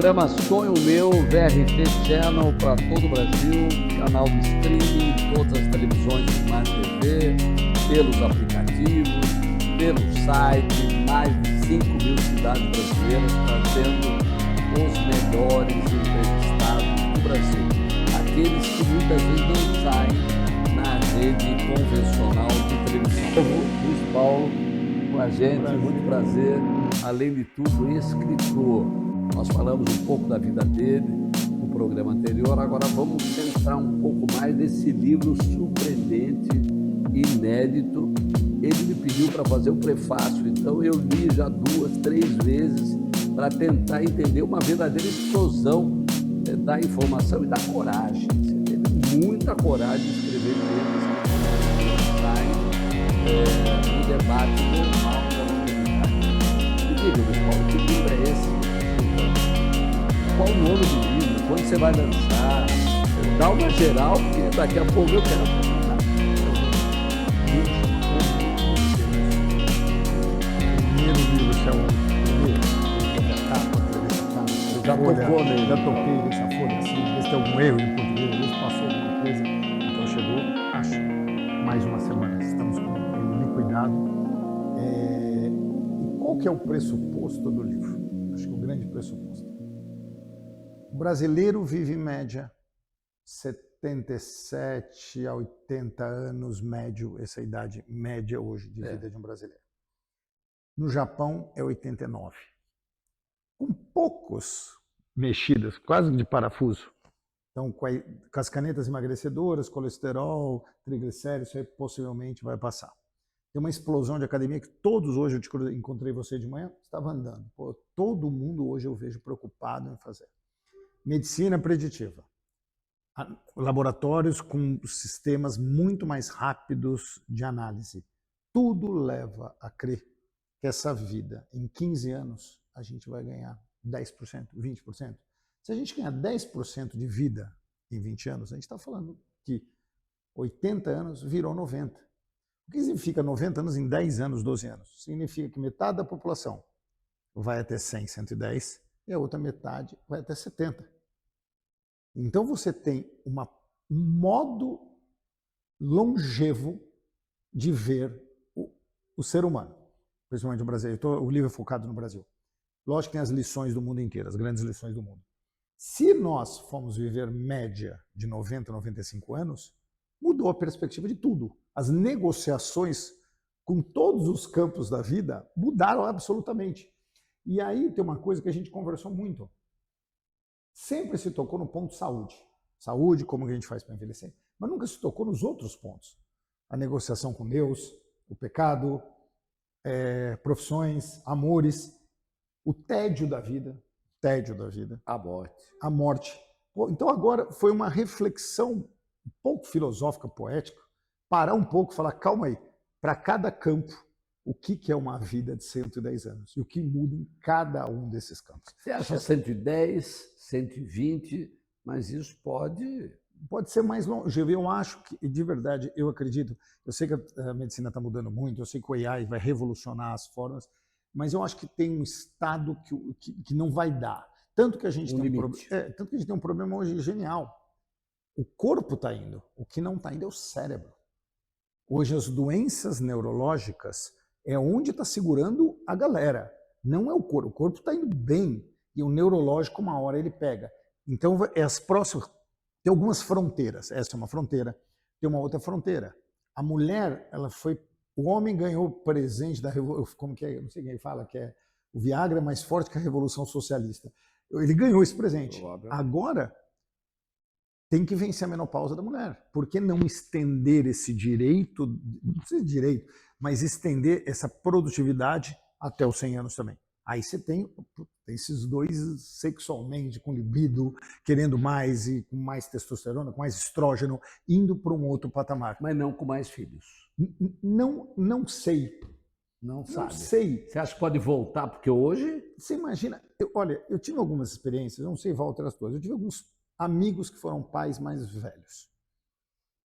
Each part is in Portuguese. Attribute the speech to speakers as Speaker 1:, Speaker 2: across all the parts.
Speaker 1: programa Sonho Meu, VRT Channel para todo o Brasil, canal de streaming, todas as televisões de Smart TV, pelos aplicativos, pelo site, mais de 5 mil cidades brasileiras, trazendo os melhores entrevistados do Brasil. Aqueles que muitas vezes não saem na rede convencional de televisão. Luiz Paulo com a gente, muito prazer. Além de tudo, escritor. Nós falamos um pouco da vida dele no programa anterior, agora vamos centrar um pouco mais nesse livro surpreendente, inédito. Ele me pediu para fazer um prefácio, então eu li já 2, 3 vezes para tentar entender uma verdadeira explosão da informação e da coragem. Você teve muita coragem de escrever livros que saem no debate normal da humanidade. Me diga, Luiz Paulo, que livro é esse? Qual o nome do livro? Quando você vai lançar? Dá uma geral, porque daqui a pouco eu quero perguntar.
Speaker 2: Primeiro livro que é o já toquei nessa folha assim, ver se tem algum erro em português, ver se passou alguma coisa. Então chegou, acho, mais uma semana. Estamos com ele liquidado. E qual que é o pressuposto do livro? Acho que o grande pressuposto. O brasileiro vive em média 77 a 80 anos, médio, essa é a idade média hoje de vida de um brasileiro. No Japão é 89. Com poucos mexidas, quase de parafuso. Então, com as canetas emagrecedoras, colesterol, triglicéridos, isso aí possivelmente vai passar. Tem uma explosão de academia que todos hoje, eu encontrei você de manhã, estava andando. Pô, todo mundo hoje eu vejo preocupado em fazer. Medicina preditiva. Laboratórios com sistemas muito mais rápidos de análise. Tudo leva a crer que essa vida, em 15 anos, a gente vai ganhar 10%, 20%. Se a gente ganhar 10% de vida em 20 anos, a gente está falando que 80 anos virou 90. O que significa 90 anos em 10 anos, 12 anos? Significa que metade da população vai até 100, 110 e a outra metade vai até 70. Então você tem um modo longevo de ver o ser humano, principalmente no Brasil. O livro é focado no Brasil. Lógico que tem as lições do mundo inteiro, as grandes lições do mundo. Se nós formos viver média de 90, 95 anos, mudou a perspectiva de tudo. As negociações com todos os campos da vida mudaram absolutamente. E aí tem uma coisa que a gente conversou muito. Sempre se tocou no ponto saúde. Saúde, como a gente faz para envelhecer. Mas nunca se tocou nos outros pontos. A negociação com Deus, o pecado, profissões, amores, o tédio da vida. A morte. Então agora foi uma reflexão um pouco filosófica, poética, parar um pouco e falar, calma aí, para cada campo, o que é uma vida de 110 anos e o que muda em cada um desses campos.
Speaker 1: Você acha 110, 120, mas isso pode
Speaker 2: ser mais longe. Eu acho que, de verdade, eu acredito, eu sei que a medicina está mudando muito, eu sei que o AI vai revolucionar as formas, mas eu acho que tem um estado que não vai dar. Tanto que a gente tem um problema hoje genial. O corpo está indo, o que não está indo é o cérebro. Hoje as doenças neurológicas é onde está segurando a galera. Não é o corpo. O corpo está indo bem e o neurológico, uma hora, ele pega. Então, as próximas... Tem algumas fronteiras. Essa é uma fronteira. Tem uma outra fronteira. A mulher, ela foi... O homem ganhou presente da revolução... Como que é? Eu não sei quem fala que é... O Viagra é mais forte que a Revolução Socialista. Ele ganhou esse presente. Agora, tem que vencer a menopausa da mulher. Por que não estender esse direito? Não precisa de direito, mas estender essa produtividade até os 100 anos também. Aí você tem esses dois sexualmente, com libido, querendo mais e com mais testosterona, com mais estrógeno, indo para um outro patamar.
Speaker 1: Mas não com mais filhos.
Speaker 2: Não sei.
Speaker 1: Não sabe.
Speaker 2: Não sei.
Speaker 1: Você acha que pode voltar? Porque hoje...
Speaker 2: Você imagina... Olha, eu tive algumas experiências, não sei, Walter, as tuas. Eu tive alguns amigos que foram pais mais velhos.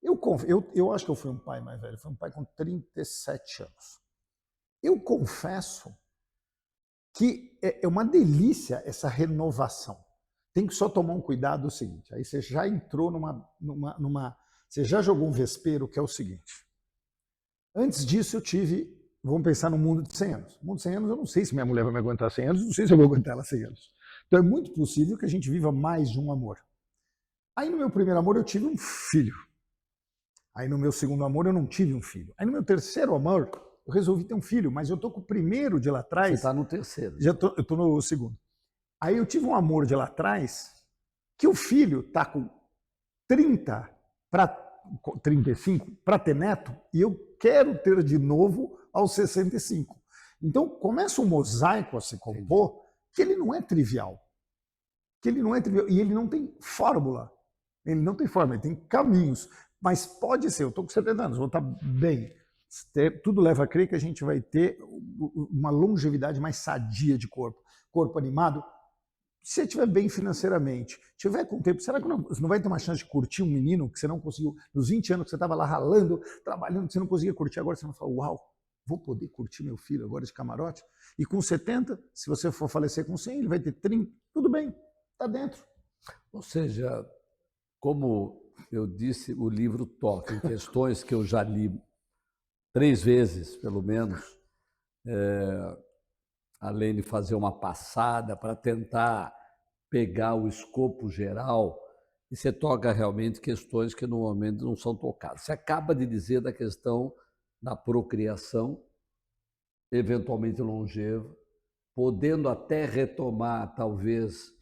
Speaker 2: Eu acho que eu fui um pai mais velho. Fui um pai com 37 anos. Eu confesso que é uma delícia essa renovação. Tem que só tomar um cuidado o seguinte, aí você já entrou você já jogou um vespeiro, que é o seguinte. Antes disso eu tive, vamos pensar no mundo de 100 anos. No mundo de 100 anos eu não sei se minha mulher vai me aguentar 100 anos, não sei se eu vou aguentar ela 100 anos. Então é muito possível que a gente viva mais de um amor. Aí no meu primeiro amor eu tive um filho. Aí no meu segundo amor eu não tive um filho. Aí no meu terceiro amor eu resolvi ter um filho, mas eu tô com o primeiro de lá atrás.
Speaker 1: Você está no terceiro.
Speaker 2: Eu tô no segundo. Aí eu tive um amor de lá atrás que o filho tá com 30 para 35 para ter neto e eu quero ter de novo aos 65. Então começa um mosaico a se compor que ele não é trivial. E ele não tem fórmula. Ele não tem fórmula, ele tem caminhos. Mas pode ser, eu estou com 70 anos, vou estar bem. Tudo leva a crer que a gente vai ter uma longevidade mais sadia de corpo. Corpo animado. Se você estiver bem financeiramente, tiver com tempo, será que você não vai ter uma chance de curtir um menino que você não conseguiu, nos 20 anos que você estava lá ralando, trabalhando, que você não conseguia curtir, agora você não fala, uau, vou poder curtir meu filho agora de camarote? E com 70, se você for falecer com 100, ele vai ter 30, tudo bem, está dentro.
Speaker 1: Ou seja, como eu disse, o livro toca em questões que eu já li 3 vezes, pelo menos, além de fazer uma passada para tentar pegar o escopo geral, e você toca realmente questões que normalmente não são tocadas. Você acaba de dizer da questão da procriação, eventualmente longeva, podendo até retomar, talvez,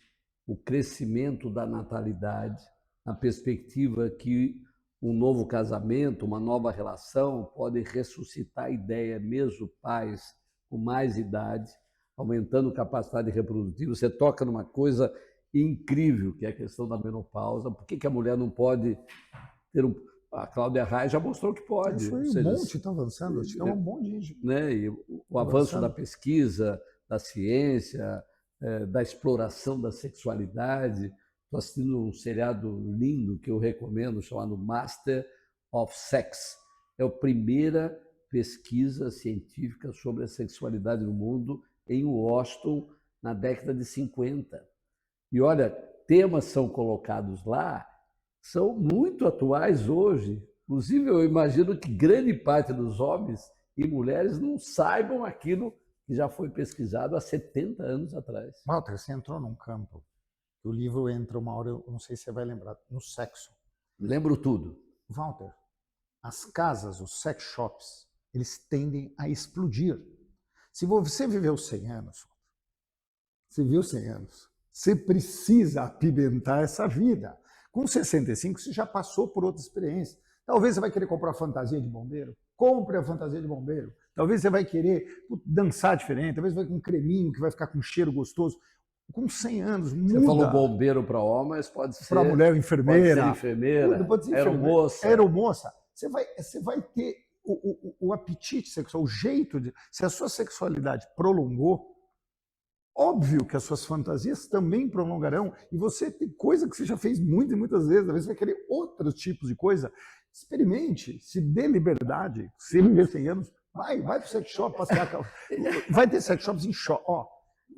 Speaker 1: o crescimento da natalidade, na perspectiva que um novo casamento, uma nova relação pode ressuscitar a ideia, mesmo pais com mais idade, aumentando capacidade reprodutiva. Você toca numa coisa incrível, que é a questão da menopausa. Por que a mulher não pode ter um... A Cláudia Raia já mostrou que pode.
Speaker 2: Isso aí, um monte está avançando, acho que é um monte de...
Speaker 1: Né? E o avanço da pesquisa, da ciência, da exploração da sexualidade. Estou assistindo um seriado lindo que eu recomendo, chamado Master of Sex. É a primeira pesquisa científica sobre a sexualidade no mundo em Washington, na década de 50. E olha, temas são colocados lá, são muito atuais hoje. Inclusive, eu imagino que grande parte dos homens e mulheres não saibam aquilo que já foi pesquisado há 70 anos atrás.
Speaker 2: Walter, você entrou num campo. O livro entra uma hora, eu não sei se você vai lembrar, no sexo.
Speaker 1: Lembro tudo.
Speaker 2: Walter, as casas, os sex shops, eles tendem a explodir. Se você viveu 100 anos, você precisa apimentar essa vida. Com 65, você já passou por outra experiência. Talvez você vai querer comprar fantasia de bombeiro. Compre a fantasia de bombeiro. Talvez você vai querer dançar diferente. Talvez vai com um creminho que vai ficar com um cheiro gostoso. Com 100 anos, muda.
Speaker 1: Você falou bombeiro para homens, pode ser...
Speaker 2: Para mulher, enfermeira.
Speaker 1: Pode ser enfermeira,
Speaker 2: pode ser
Speaker 1: aeromoça.
Speaker 2: Aeromoça. Você vai ter o apetite sexual, o jeito de... Se a sua sexualidade prolongou, óbvio que as suas fantasias também prolongarão. E você tem coisa que você já fez muitas e muitas vezes. Às vezes você vai querer outros tipos de coisa. Experimente, se dê liberdade. Se viver 100 anos, vai para o sex shop passear. Vai ter sex shops em shopping. Ó,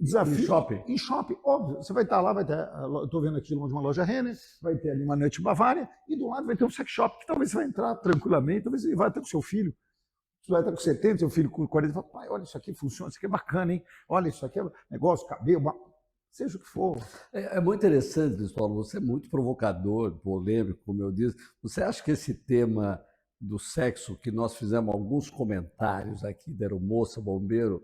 Speaker 2: desafio.
Speaker 1: Em shopping?
Speaker 2: Em shopping, óbvio. Você vai estar lá, vai ter... Estou vendo aqui longe uma loja Renner, vai ter ali uma Nut Bavária, e do lado vai ter um sex shop que talvez você vai entrar tranquilamente, talvez você vai até com seu filho. Você vai estar com 70, seu filho com 40, e fala, pai, olha, isso aqui funciona, isso aqui é bacana, hein? Olha, isso aqui é negócio, cabelo, seja o que for.
Speaker 1: É muito interessante, Cristóvão, você é muito provocador, polêmico, como eu disse. Você acha que esse tema do sexo, que nós fizemos alguns comentários aqui, da aeromoça, bombeiro,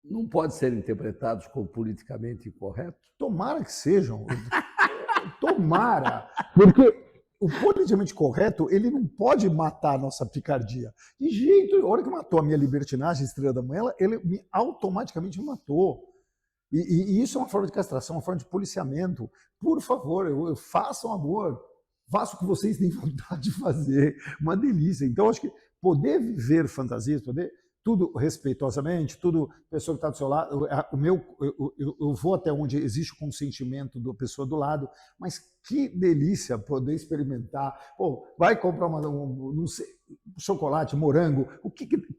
Speaker 1: não pode ser interpretados como politicamente incorreto?
Speaker 2: Tomara que sejam. Tomara. Porque o politicamente correto, ele não pode matar a nossa picardia. De jeito, a hora que matou a minha libertinagem, Estrela da Manhã, ele automaticamente me matou. E isso é uma forma de castração, uma forma de policiamento. Por favor, façam amor. Façam o que vocês têm vontade de fazer. Uma delícia. Então, acho que poder viver fantasias, poder... Tudo respeitosamente, tudo, pessoa que está do seu lado, eu vou até onde existe o consentimento da pessoa do lado, mas que delícia poder experimentar. Pô, vai comprar não sei, chocolate, morango,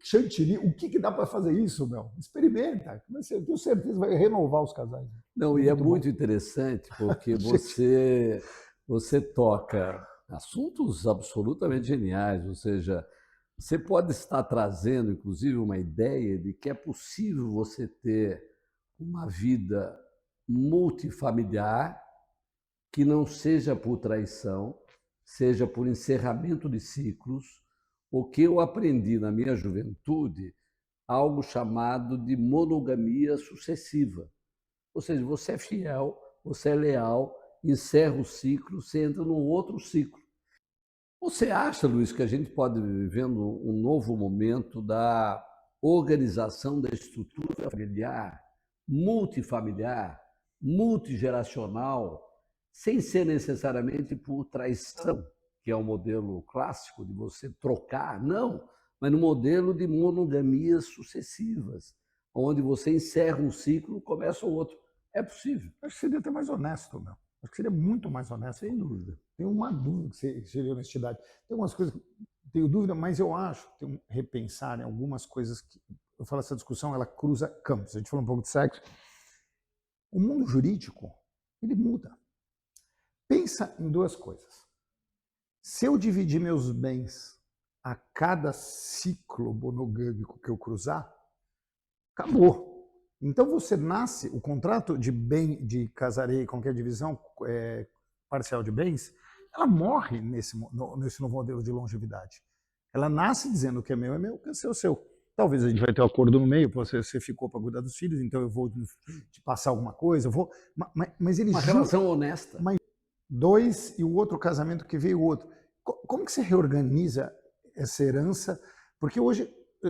Speaker 2: chantilly, o que dá para fazer isso, meu? Experimenta. Eu tenho certeza que vai renovar os casais.
Speaker 1: Não, e é muito interessante porque você toca assuntos absolutamente geniais, ou seja, você pode estar trazendo, inclusive, uma ideia de que é possível você ter uma vida multifamiliar que não seja por traição, seja por encerramento de ciclos, o que eu aprendi na minha juventude, algo chamado de monogamia sucessiva. Ou seja, você é fiel, você é leal, encerra o ciclo, você entra num outro ciclo. Você acha, Luiz, que a gente pode ir vivendo um novo momento da organização da estrutura familiar, multifamiliar, multigeracional, sem ser necessariamente por traição, que é o modelo clássico de você trocar, não, mas no modelo de monogamias sucessivas, onde você encerra um ciclo e começa o outro. É possível.
Speaker 2: Acho que seria até mais honesto, meu. Acho que seria muito mais honesto.
Speaker 1: Sem dúvida.
Speaker 2: Tenho uma dúvida que seria honestidade. Tem algumas coisas que tenho dúvida, mas eu acho que tem repensar em algumas coisas que... Eu falo, essa discussão, ela cruza campos. A gente falou um pouco de sexo. O mundo jurídico, ele muda. Pensa em duas coisas. Se eu dividir meus bens a cada ciclo monogâmico que eu cruzar, acabou. Então você nasce, o contrato de bem, de casarei, qualquer divisão parcial de bens, ela morre nesse novo modelo de longevidade. Ela nasce dizendo que é meu, que é seu. Talvez a gente vai ter um acordo no meio, você ficou para cuidar dos filhos, então eu vou te passar alguma coisa, eu vou... Mas ele
Speaker 1: uma relação honesta.
Speaker 2: Mas dois e o outro casamento que veio o outro. Como que você reorganiza essa herança? Porque hoje...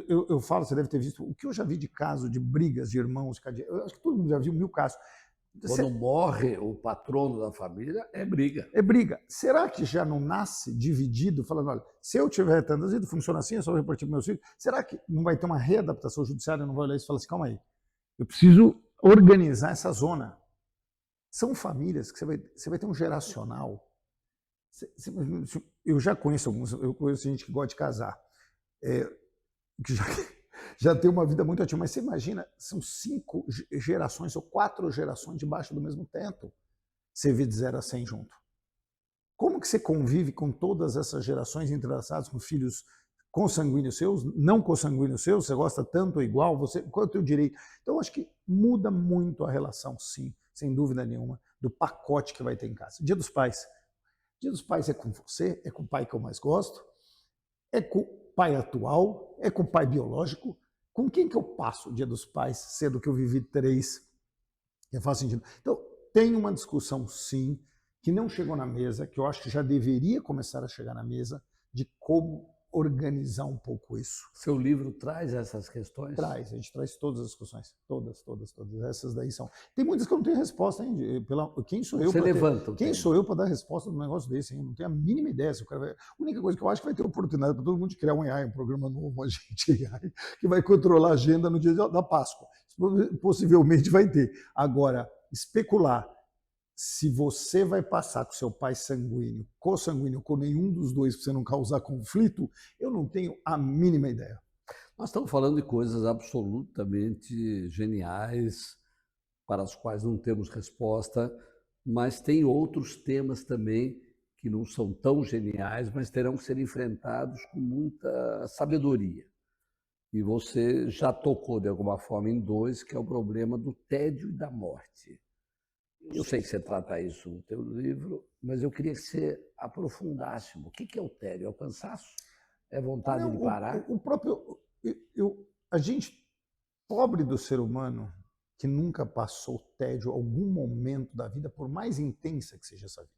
Speaker 2: Eu falo, você deve ter visto, o que eu já vi de caso de brigas de irmãos, eu acho que todo mundo já viu 1000 casos.
Speaker 1: Quando morre o patrono da família, é briga.
Speaker 2: É briga. Será que já não nasce dividido, falando, olha, se eu tiver tantas vidas, funciona assim, eu só vou repartir para meus filhos, será que não vai ter uma readaptação judiciária, não vai olhar isso e falar assim, calma aí, eu preciso organizar essa zona. São famílias que você vai ter um geracional. Eu já conheço alguns, eu conheço gente que gosta de casar. Que já tem uma vida muito ativa, mas você imagina, são 5 gerações ou 4 gerações debaixo do mesmo teto, você vê de 0 a 100 junto. Como que você convive com todas essas gerações entrelaçadas, com filhos consanguíneos seus, não consanguíneos seus, você gosta tanto ou igual, qual é o teu direito? Então, eu acho que muda muito a relação, sim, sem dúvida nenhuma, do pacote que vai ter em casa. Dia dos Pais. Dia dos Pais é com você, é com o pai que eu mais gosto, é com o pai atual, é com o pai biológico. Com quem que eu passo o Dia dos Pais, sendo que eu vivi 3? Que faz sentido. Então, tem uma discussão, sim, que não chegou na mesa, que eu acho que já deveria começar a chegar na mesa, de como organizar um pouco isso.
Speaker 1: Seu livro traz essas questões?
Speaker 2: Traz, a gente traz todas as discussões. Todas. Essas daí são. Tem muitas que eu não tenho resposta, hein? Quem sou eu para dar resposta num negócio desse? Hein? Eu não tenho a mínima ideia. A única coisa que eu acho que vai ter oportunidade para todo mundo de criar um AI, um programa novo, um agente AI, que vai controlar a agenda no dia da Páscoa. Possivelmente vai ter. Agora, especular se você vai passar com seu pai sanguíneo, consanguíneo, com nenhum dos dois, para você não causar conflito, eu não tenho a mínima ideia.
Speaker 1: Nós estamos falando de coisas absolutamente geniais, para as quais não temos resposta, mas tem outros temas também que não são tão geniais, mas terão que ser enfrentados com muita sabedoria. E você já tocou de alguma forma em 2, que é o problema do tédio e da morte. Eu sei que você trata isso no teu livro, mas eu queria que você aprofundasse. O que é o tédio? É o cansaço? É vontade de parar?
Speaker 2: O próprio... a gente, pobre do ser humano, que nunca passou tédio algum momento da vida, por mais intensa que seja essa vida.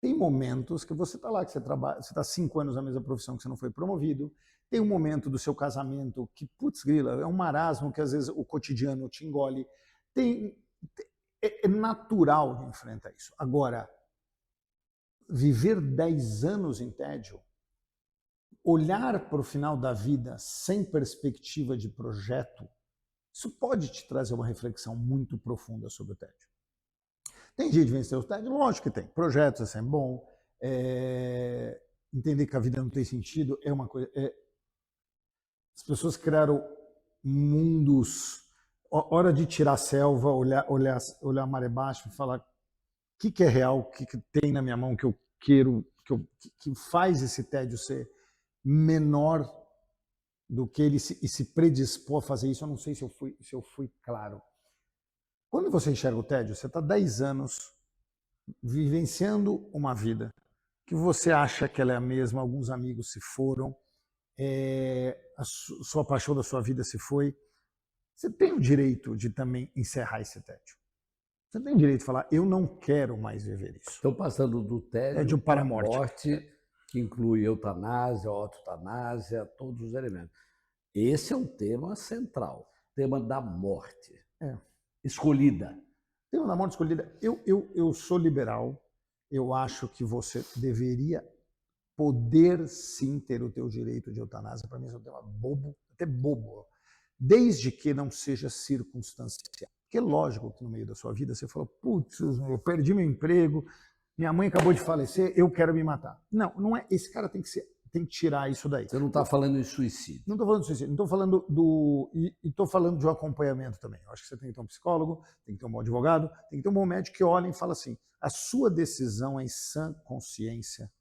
Speaker 2: Tem momentos que você está lá, que você trabalha, você está 5 anos na mesma profissão, que você não foi promovido. Tem um momento do seu casamento que, putz grila, é um marasmo que às vezes o cotidiano te engole. É natural de enfrentar isso. Agora, viver 10 anos em tédio, olhar para o final da vida sem perspectiva de projeto, isso pode te trazer uma reflexão muito profunda sobre o tédio. Tem jeito de vencer o tédio? Lógico que tem. Projetos é sempre bom. entender que a vida não tem sentido é uma coisa. As pessoas criaram mundos. Hora de tirar a selva, olhar a maré baixa e falar o que é real, o que tem na minha mão que eu quero, que faz esse tédio ser menor do que ele se predispor a fazer isso. Eu não sei se eu fui claro. Quando você enxerga o tédio, você está 10 anos vivenciando uma vida que você acha que ela é a mesma, alguns amigos se foram, a sua paixão da sua vida se foi. Você tem o direito de também encerrar esse tédio. Você tem o direito de falar, eu não quero mais viver isso.
Speaker 1: Estão passando do tédio
Speaker 2: para a morte,
Speaker 1: que inclui eutanásia, autotanásia, todos os elementos. Esse é um tema central, tema da morte. Escolhida.
Speaker 2: Tema da morte escolhida. Eu sou liberal, eu acho que você deveria poder sim ter o teu direito de eutanásia. Para mim isso é um tema bobo, até bobo, desde que não seja circunstancial. Porque é lógico que no meio da sua vida você falou, putz, eu perdi meu emprego, minha mãe acabou de falecer, eu quero me matar. Não, não é. Esse cara tem que tirar isso daí.
Speaker 1: Você não está falando em suicídio.
Speaker 2: Não estou falando de suicídio, não estou falando e estou falando de um acompanhamento também. Eu acho que você tem que ter um psicólogo, tem que ter um bom advogado, tem que ter um bom médico que olhe e fala assim, a sua decisão é em sã consciência.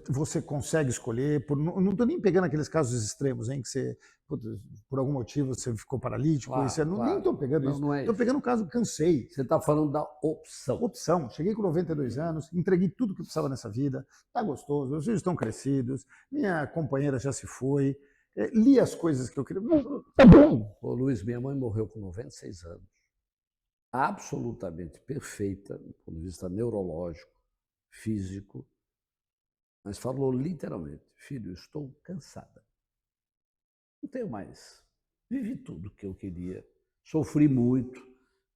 Speaker 2: Você consegue escolher, não estou nem pegando aqueles casos extremos, hein, que você, por algum motivo, você ficou paralítico, claro. Nem estou pegando isso. Estou pegando o caso, cansei.
Speaker 1: Você está falando da opção.
Speaker 2: Opção. Cheguei com 92 anos, entreguei tudo que eu precisava nessa vida, está gostoso, meus filhos estão crescidos, minha companheira já se foi, li as coisas que eu queria. Tá bom.
Speaker 1: Ô, Luiz, minha mãe morreu com 96 anos, absolutamente perfeita, do ponto de vista neurológico, físico, mas falou literalmente, filho, estou cansada. Não tenho mais. Vivi tudo o que eu queria. Sofri muito,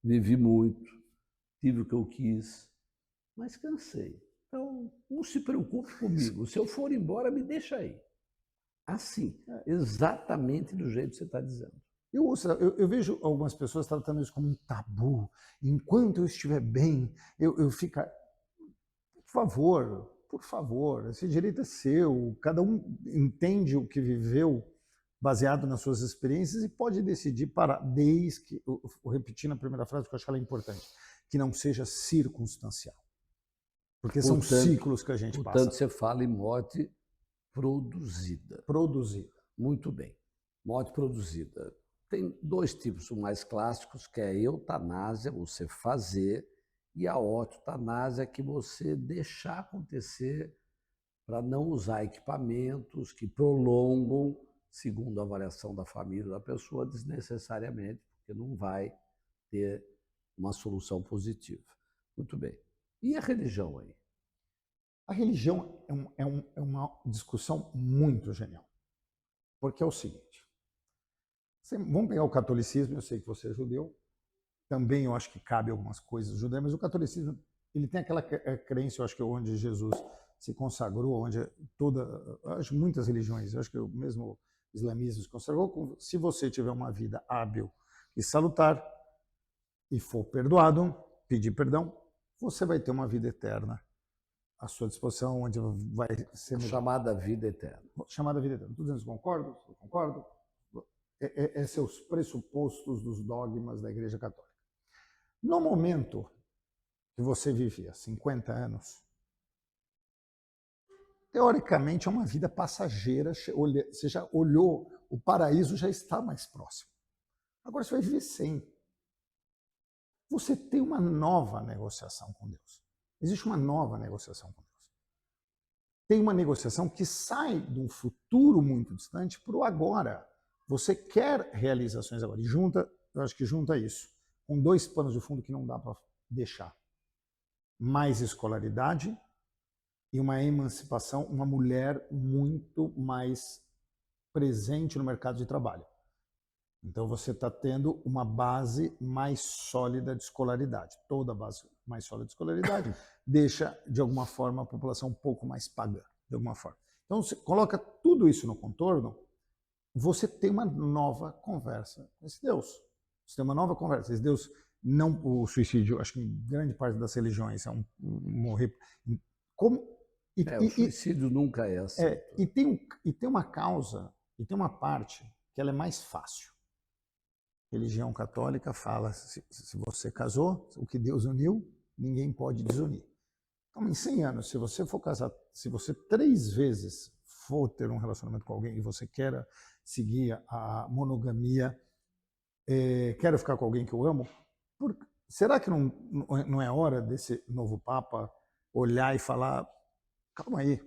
Speaker 1: vivi muito, tive o que eu quis, mas cansei. Então, não se preocupe comigo. Se eu for embora, me deixa aí. Assim, exatamente do jeito que você está dizendo.
Speaker 2: Eu vejo algumas pessoas tratando isso como um tabu. Enquanto eu estiver bem, eu fico... Por favor, esse direito é seu. Cada um entende o que viveu baseado nas suas experiências e pode decidir parar, desde que, repetindo a primeira frase, que eu acho que ela é importante, que não seja circunstancial. Porque são ciclos que a gente passa.
Speaker 1: Portanto, você fala em morte produzida.
Speaker 2: Produzida.
Speaker 1: Muito bem. Morte produzida. Tem dois tipos mais clássicos, que é a eutanásia, você fazer, e a autotanásia, que você deixar acontecer para não usar equipamentos que prolongam, segundo a avaliação da família da pessoa, desnecessariamente, porque não vai ter uma solução positiva. Muito bem. E a religião aí?
Speaker 2: A religião é uma discussão muito genial. Porque é o seguinte, vamos pegar o catolicismo, eu sei que você é judeu, também eu acho que cabe algumas coisas judaicas, mas o catolicismo ele tem aquela crença, eu acho que é onde Jesus se consagrou, onde acho muitas religiões, eu acho que mesmo o islamismo se consagrou, se você tiver uma vida hábil e salutar e for perdoado, pedir perdão, você vai ter uma vida eterna à sua disposição, onde vai ser...
Speaker 1: Chamada vida eterna.
Speaker 2: Chamada vida eterna. Estou dizendo que concordo. Esses são os pressupostos dos dogmas da Igreja Católica. No momento que você vivia 50 anos, teoricamente é uma vida passageira, você já olhou, o paraíso já está mais próximo. Agora você vai viver 100. Você tem uma nova negociação com Deus. Existe uma nova negociação com Deus. Tem uma negociação que sai de um futuro muito distante para o agora. Você quer realizações agora. E eu acho que junta isso, com dois panos de fundo que não dá para deixar. Mais escolaridade e uma emancipação, uma mulher muito mais presente no mercado de trabalho. Então você está tendo uma base mais sólida de escolaridade. Toda a base mais sólida de escolaridade deixa, de alguma forma, a população um pouco mais pagã, de alguma forma. Então você coloca tudo isso no contorno, você tem uma nova conversa com esse Deus. Você tem uma nova conversa. Esse Deus, o suicídio, acho que em grande parte das religiões é morrer.
Speaker 1: O suicídio nunca é aceito.
Speaker 2: E tem uma causa, e tem uma parte que ela é mais fácil. Religião católica fala, se você casou, o que Deus uniu, ninguém pode desunir. Então, em 100 anos, se você for casar, se você 3 vezes for ter um relacionamento com alguém e você quer seguir a monogamia, quero ficar com alguém que eu amo, será que não é hora desse novo Papa olhar e falar, calma aí,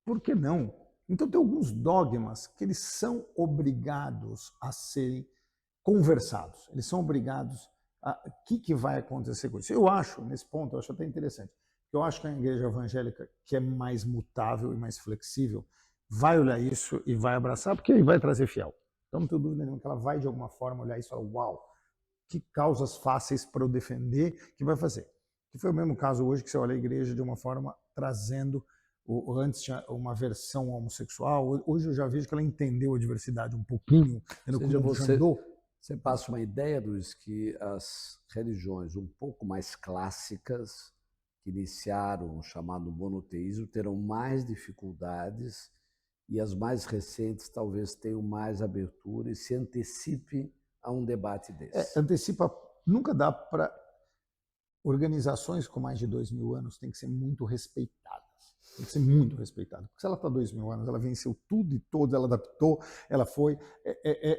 Speaker 2: por que não? Então tem alguns dogmas que eles são obrigados a serem conversados, eles são obrigados a... O que vai acontecer com isso? Eu acho, nesse ponto, eu acho até interessante, eu acho que a igreja evangélica, que é mais mutável e mais flexível, vai olhar isso e vai abraçar, porque vai trazer fiel. Então não tenho dúvida nenhuma que ela vai, de alguma forma, olhar isso e falar, uau, que causas fáceis para eu defender, que vai fazer. Que foi o mesmo caso hoje, que você olha a igreja de uma forma trazendo, antes tinha uma versão homossexual, hoje eu já vejo que ela entendeu a diversidade um pouquinho.
Speaker 1: Você passa uma ideia, Luiz, que as religiões um pouco mais clássicas, que iniciaram o chamado monoteísmo, terão mais dificuldades e as mais recentes talvez tenham mais abertura e se antecipe a um debate desse.
Speaker 2: Antecipa, nunca dá para... Organizações com mais de 2.000 anos têm que ser muito respeitadas. Tem que ser muito respeitadas. Porque se ela está 2.000 anos, ela venceu tudo e todos, ela adaptou, ela foi...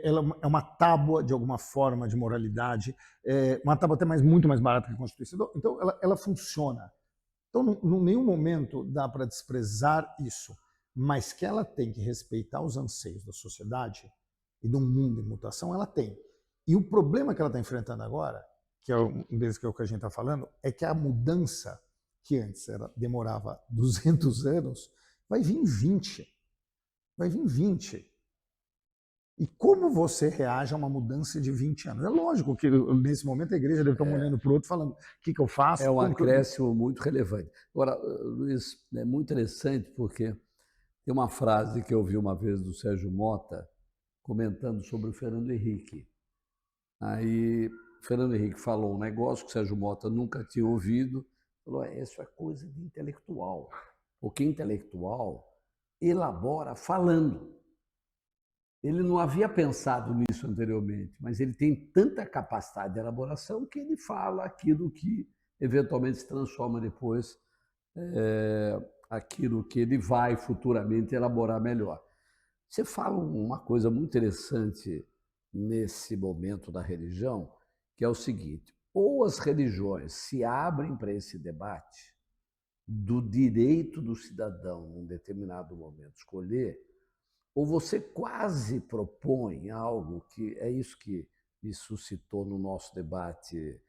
Speaker 2: Ela é uma tábua, de alguma forma, de moralidade, uma tábua até muito mais barata que a Constituição. Então, ela funciona. Então, em nenhum momento dá para desprezar isso, mas que ela tem que respeitar os anseios da sociedade e do mundo em mutação, ela tem. E o problema que ela está enfrentando agora, que é um deles que é o que a gente está falando, é que a mudança, que antes demorava 200 anos, vai vir em 20. Vai vir em 20. E como você reage a uma mudança de 20 anos? É lógico que, nesse momento, a igreja deve estar olhando para o outro, falando, o que eu faço?
Speaker 1: É um acréscimo muito relevante. Agora, Luiz, é muito interessante porque tem uma frase que eu ouvi uma vez do Sérgio Mota, comentando sobre o Fernando Henrique. Aí, Fernando Henrique falou um negócio que o Sérgio Mota nunca tinha ouvido, falou, isso é coisa de intelectual, porque intelectual elabora falando. Ele não havia pensado nisso anteriormente, mas ele tem tanta capacidade de elaboração que ele fala aquilo que eventualmente se transforma depois aquilo que ele vai futuramente elaborar melhor. Você fala uma coisa muito interessante nesse momento da religião, que é o seguinte, ou as religiões se abrem para esse debate do direito do cidadão, num determinado momento, escolher, ou você quase propõe algo que é isso que me suscitou no nosso debate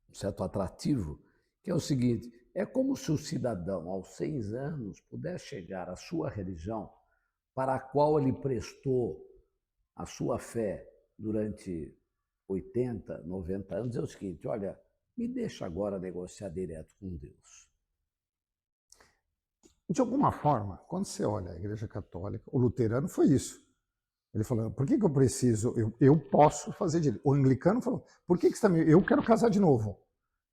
Speaker 1: um certo atrativo, que é o seguinte, é como se o cidadão, aos 100 anos, pudesse chegar à sua religião, para a qual ele prestou a sua fé durante 80, 90 anos, é o seguinte, olha, me deixa agora negociar direto com Deus.
Speaker 2: De alguma forma, quando você olha a Igreja Católica, o luterano foi isso. Ele falou, por que eu preciso, eu posso fazer direito. O anglicano falou, por que você está eu quero casar de novo.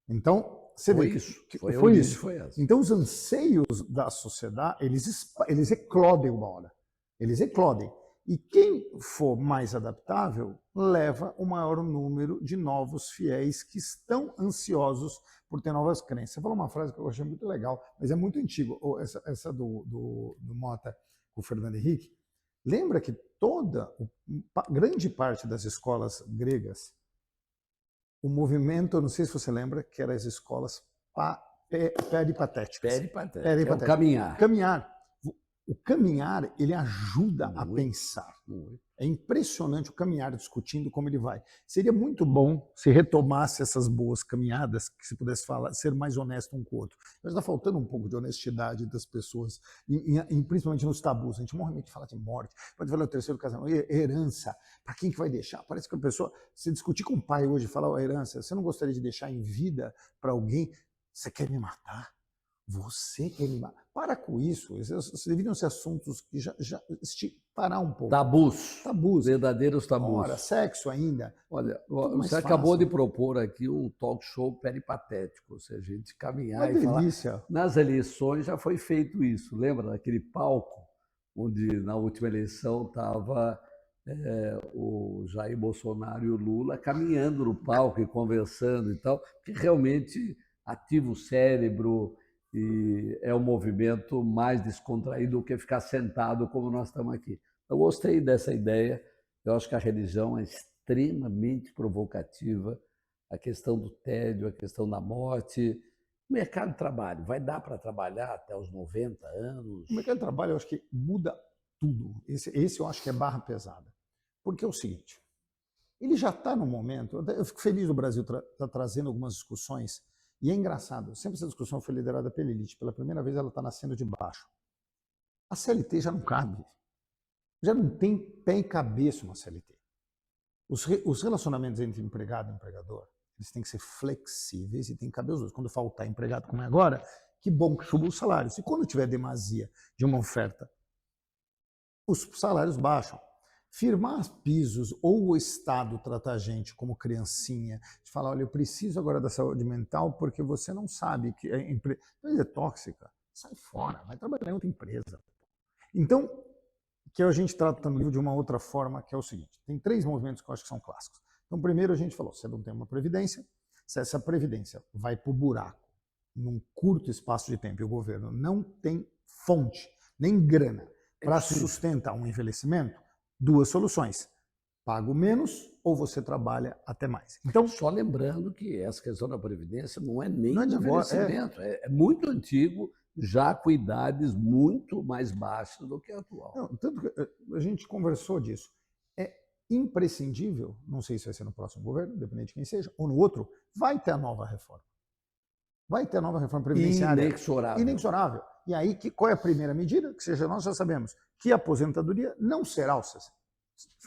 Speaker 2: Então, você
Speaker 1: foi
Speaker 2: vê
Speaker 1: isso.
Speaker 2: Foi isso. Então, os anseios da sociedade, eles eclodem uma hora. Eles eclodem. E quem for mais adaptável leva o maior número de novos fiéis que estão ansiosos por ter novas crenças. Você falou uma frase que eu achei muito legal, mas é muito antiga, essa do Mota com o Fernando Henrique. Lembra que grande parte das escolas gregas, o movimento, eu não sei se você lembra, que eram as escolas peripatéticas.
Speaker 1: É o caminhar.
Speaker 2: O caminhar, ele ajuda a pensar. É impressionante o caminhar discutindo como ele vai. Seria muito bom se retomasse essas boas caminhadas, que se pudesse falar, ser mais honesto um com o outro. Mas está faltando um pouco de honestidade das pessoas, principalmente nos tabus. A gente normalmente fala de morte, pode falar o terceiro casamento, herança, para quem que vai deixar? Parece que a pessoa, se discutir com o pai hoje, falar, herança, você não gostaria de deixar em vida para alguém? Você quer me matar? Você quer me matar? Para com isso. Esses deveriam ser assuntos que já parar um pouco.
Speaker 1: Tabus. Verdadeiros tabus.
Speaker 2: Ora, sexo ainda.
Speaker 1: Olha, você acabou de propor aqui um talk show peripatético, ou seja, a gente caminhar e falar. Nas eleições já foi feito isso. Lembra daquele palco onde na última eleição estava o Jair Bolsonaro e o Lula caminhando no palco e conversando e tal, que realmente ativa o cérebro e é um movimento mais descontraído do que ficar sentado como nós estamos aqui. Eu gostei dessa ideia. Eu acho que a religião é extremamente provocativa, a questão do tédio, a questão da morte. O mercado de trabalho, vai dar para trabalhar até os 90 anos?
Speaker 2: O mercado de trabalho, eu acho que muda tudo. Esse eu acho que é barra pesada. Porque é o seguinte, ele já está no momento, eu fico feliz do Brasil tá trazendo algumas discussões, e é engraçado, sempre essa discussão foi liderada pela elite, pela primeira vez ela está nascendo de baixo. A CLT já não cabe, já não tem pé e cabeça uma CLT. Os relacionamentos entre empregado e empregador, eles têm que ser flexíveis e têm que caber os dois. Quando faltar empregado como é agora, que bom que suba os salários. E quando tiver demasia de uma oferta, os salários baixam. Firmar pisos ou o Estado tratar a gente como criancinha, de falar, olha, eu preciso agora da saúde mental porque você não sabe que a empresa é tóxica, sai fora, vai trabalhar em outra empresa. Então, que a gente trata no livro de uma outra forma, que é o seguinte, tem 3 movimentos que eu acho que são clássicos. Então, primeiro a gente falou, você não tem uma previdência, se essa previdência vai para o buraco num curto espaço de tempo e o governo não tem fonte, nem grana, para sustentar um envelhecimento, 2 soluções. Pago menos ou você trabalha até mais.
Speaker 1: Então, só lembrando que essa questão da Previdência não é nem de envelhecimento, é muito antigo, já com idades muito mais baixas do que a atual.
Speaker 2: Não, tanto que a gente conversou disso. É imprescindível, não sei se vai ser no próximo governo, dependendo de quem seja, ou no outro, vai ter a nova reforma. Vai ter a nova reforma previdenciária.
Speaker 1: Inexorável.
Speaker 2: E aí, qual é a primeira medida? Que seja, nós já sabemos que a aposentadoria não será aos 60,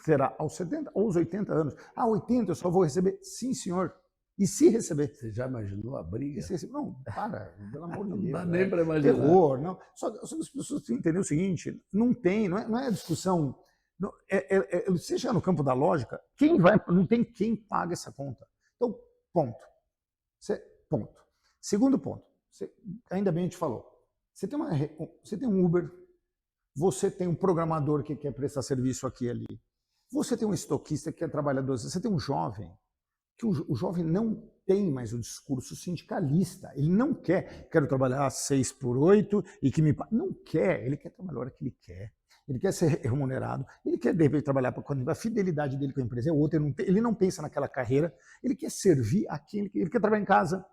Speaker 2: será aos 70 ou aos 80 anos. 80 eu só vou receber? Sim, senhor. E se receber?
Speaker 1: Você já imaginou a briga?
Speaker 2: Não, pelo amor de Deus.
Speaker 1: Não dá nem para imaginar.
Speaker 2: Terror, não. Só que as pessoas têm que entender o seguinte, não é discussão. Você chegar no campo da lógica, não tem quem paga essa conta. Então, ponto. Ponto. Segundo ponto, ainda bem a gente falou, você tem um Uber, você tem um programador que quer prestar serviço aqui e ali, você tem um estoquista que quer trabalhar 12, você tem um jovem, que o jovem não tem mais o discurso sindicalista, ele não quero trabalhar 6 por 8 e que me... Não quer, ele quer trabalhar a hora que ele quer ser remunerado, ele quer de repente trabalhar a fidelidade dele com a empresa é outra, ele não pensa naquela carreira, ele quer servir a quem ele quer trabalhar em casa.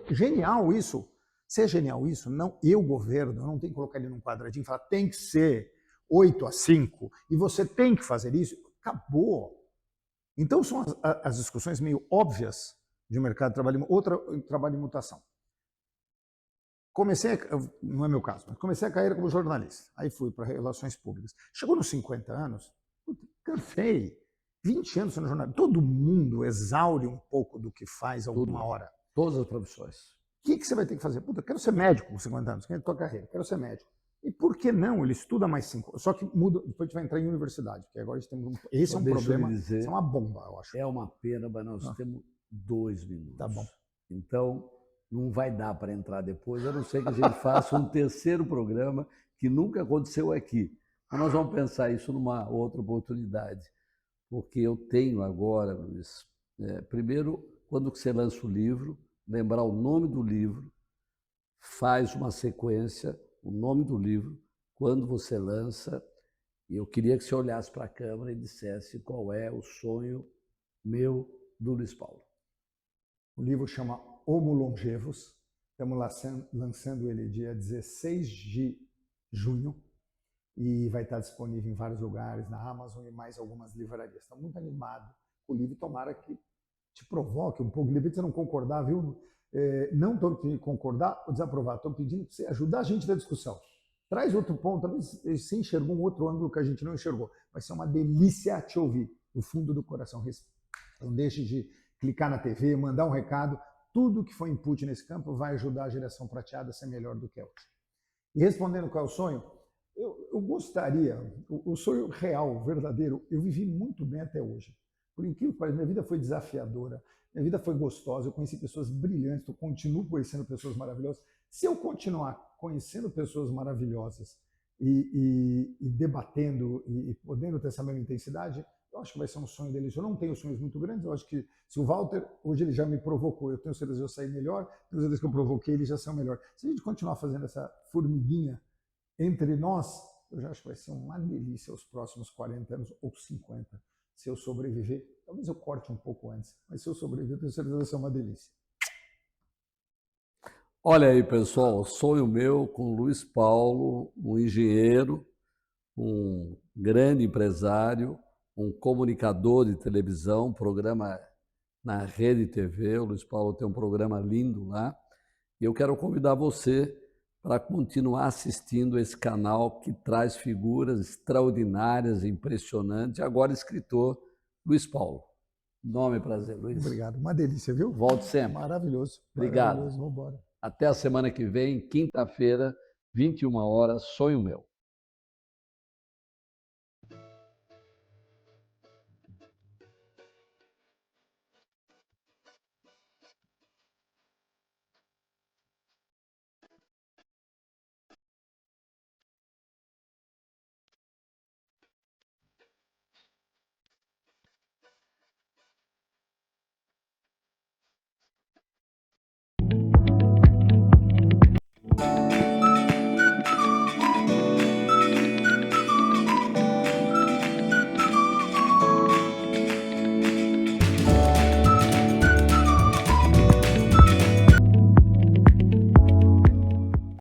Speaker 2: Genial isso. Se é genial isso, não, governo, não tenho que colocar ele num quadradinho e falar tem que ser 8 a 5 e você tem que fazer isso. Acabou. Então são as discussões meio óbvias de um mercado de trabalho, trabalho de mutação. Não é meu caso, mas comecei a carreira como jornalista. Aí fui para relações públicas. Chegou nos 50 anos, cansei. 20 anos no jornal. Todo mundo exaure um pouco do que faz alguma hora.
Speaker 1: Todas as profissões.
Speaker 2: O que você vai ter que fazer? Eu quero ser médico com 50 anos, quero a tua carreira, quero ser médico. E por que não? Ele estuda mais 5. Só que muda, depois a gente vai entrar em universidade, porque agora a gente tem esse é um problema, isso é uma bomba, eu acho.
Speaker 1: É uma pena, mas nós temos 2 minutos.
Speaker 2: Tá bom.
Speaker 1: Então, não vai dar para entrar depois, a não ser que a gente faça um terceiro programa que nunca aconteceu aqui. Mas nós vamos pensar isso numa outra oportunidade, porque eu tenho agora, Luiz, primeiro, quando você lança o livro, lembrar o nome do livro, faz uma sequência, o nome do livro, quando você lança, e eu queria que você olhasse para a câmera e dissesse qual é o sonho meu do Luiz Paulo.
Speaker 2: O livro chama Homo Longevus, estamos lançando ele dia 16 de junho, e vai estar disponível em vários lugares, na Amazon e mais algumas livrarias. Estou muito animado com o livro, tomara que te provoque um pouco, de repente você não concordar, viu? Não estou pedindo concordar ou desaprovar, estou pedindo para você ajudar a gente na discussão. Traz outro ponto, talvez você enxergou um outro ângulo que a gente não enxergou. Vai ser uma delícia te ouvir, do fundo do coração. Não deixe de clicar na TV, mandar um recado, tudo que for input nesse campo vai ajudar a geração prateada a ser melhor do que é hoje. E respondendo qual é o sonho, eu gostaria, o sonho real, verdadeiro, eu vivi muito bem até hoje. Por incrível que pareça, minha vida foi desafiadora, minha vida foi gostosa, eu conheci pessoas brilhantes, eu continuo conhecendo pessoas maravilhosas. Se eu continuar conhecendo pessoas maravilhosas e debatendo e podendo ter essa mesma intensidade, eu acho que vai ser um sonho deles. Eu não tenho sonhos muito grandes, eu acho que se o Walter, hoje ele já me provocou, eu tenho certeza que eu sair melhor, tenho certeza que eu provoquei, ele já saiu melhor. Se a gente continuar fazendo essa formiguinha entre nós, eu já acho que vai ser uma delícia os próximos 40 anos ou 50. Se eu sobreviver, talvez eu corte um pouco antes, mas se eu sobreviver, eu tenho certeza que vai ser uma delícia.
Speaker 1: Olha aí, pessoal, sonho meu com o Luiz Paulo, um engenheiro, um grande empresário, um comunicador de televisão, programa na Rede TV. O Luiz Paulo tem um programa lindo lá. E eu quero convidar você para continuar assistindo esse canal que traz figuras extraordinárias, impressionantes. Agora, escritor Luiz Paulo. Nome e prazer, Luiz.
Speaker 2: Obrigado. Uma delícia, viu?
Speaker 1: Volte sempre.
Speaker 2: Maravilhoso.
Speaker 1: Obrigado.
Speaker 2: Maravilhoso. Vamos embora.
Speaker 1: Até a semana que vem, quinta-feira, 21 horas, sonho meu.